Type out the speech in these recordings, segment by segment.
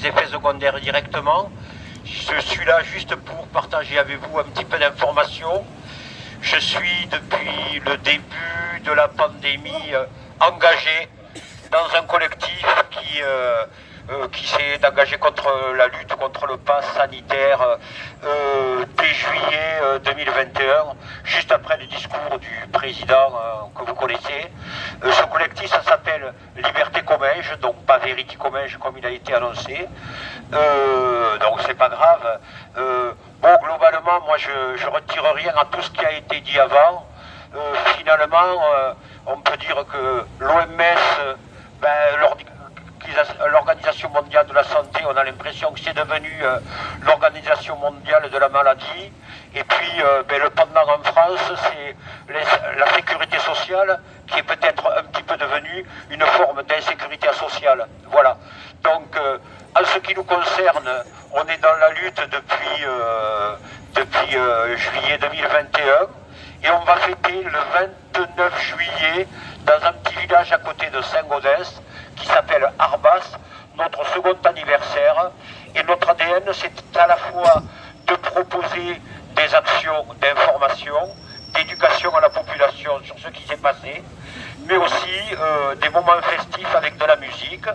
effets secondaires directement. Je suis là juste pour partager avec vous un petit peu d'informations. Je suis depuis le début de la pandémie engagé dans un collectif qui s'est engagé contre la lutte contre le pass sanitaire dès juillet 2021, juste après le discours du président que vous connaissez. Ce collectif, ça s'appelle Liberté Comminges, donc pas Vérité Comminges comme il a été annoncé. Donc c'est pas grave. Bon, globalement, moi je retire rien à tout ce qui a été dit avant. Finalement, on peut dire que l'OMS, l'Organisation mondiale de la santé, on a l'impression que c'est devenu l'Organisation mondiale de la maladie. Et puis le pendant en France, c'est la sécurité sociale qui est peut-être un petit peu devenue une forme d'insécurité sociale. Voilà. Donc, en ce qui nous concerne, on est dans la lutte depuis juillet 2021 et on va fêter le 29 juillet dans un petit village à côté de Saint-Gaudens qui s'appelle Arbas, notre second anniversaire. Et notre ADN, c'est à la fois de proposer des actions d'information, d'éducation à la population sur ce qui s'est passé, mais aussi des moments festifs avec de la musique.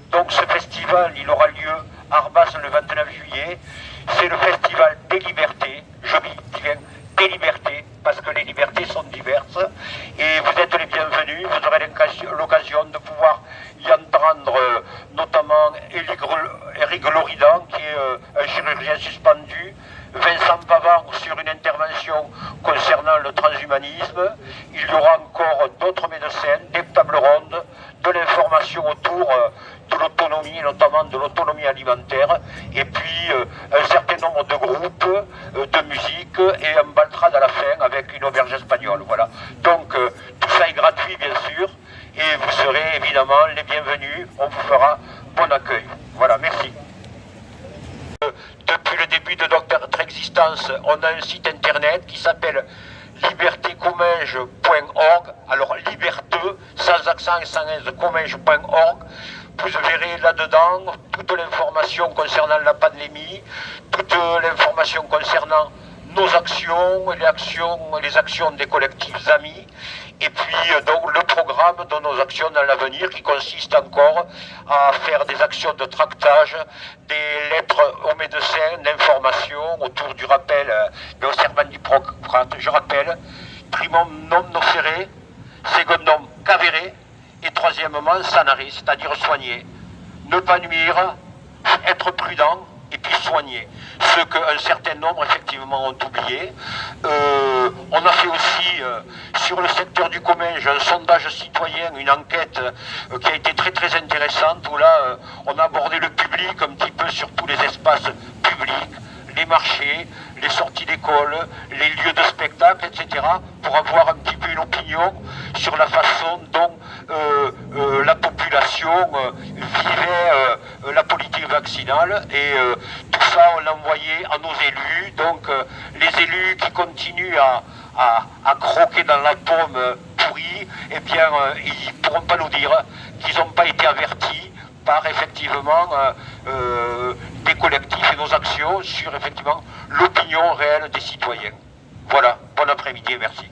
Donc ce festival, il aura lieu à Arbas le 29 juillet. C'est le festival des libertés. Je dis bien des libertés, parce que les libertés sont diverses. Et vous êtes les bienvenus. Vous aurez l'occasion de pouvoir y entendre notamment Éric Loridan, qui est un chirurgien suspendu, Vincent Pavard sur une intervention concernant le transhumanisme. Il y aura encore d'autres médecins, des tables rondes, de l'information autour de l'autonomie, notamment de l'autonomie alimentaire, et puis un certain nombre de groupes de musique et un baltrade à la fin avec une auberge espagnole. Voilà. Donc tout ça est gratuit bien sûr, et vous serez évidemment les bienvenus. On vous fera bon accueil. Voilà, merci. Depuis le début de notre existence, on a un site internet qui s'appelle libertécomminges.org. Alors liberté, sans accent et sans aise, comminges.org. Vous verrez là-dedans toute l'information concernant la pandémie, toute l'information concernant nos actions, les actions des collectifs amis, et puis donc le programme de nos actions dans l'avenir qui consiste encore à faire des actions de tractage, des lettres aux médecins d'information autour du rappel au serment d'Hippocrate. Je rappelle, primum non nocere, secondum cavere, et troisièmement sanare, c'est-à-dire soigner. Ne pas nuire, être prudent, et puis soigner. Ce qu'un certain nombre, effectivement, ont oublié. On a fait aussi, sur le secteur du Comminges, un sondage citoyen, une enquête qui a été très très intéressante, où là, on a abordé le public un petit peu sur tous les espaces publics, les marchés, les sorties d'école, les lieux de spectacle, etc., pour avoir un petit peu une opinion sur la façon dont la population vivait la politique vaccinale. Et tout ça, on l'a envoyé à nos élus. Donc les élus qui continuent à croquer dans la pomme pourrie, eh bien, ils ne pourront pas nous dire qu'ils n'ont pas été avertis par effectivement des collectifs et nos actions sur effectivement l'opinion réelle des citoyens. Voilà, bon après-midi et merci.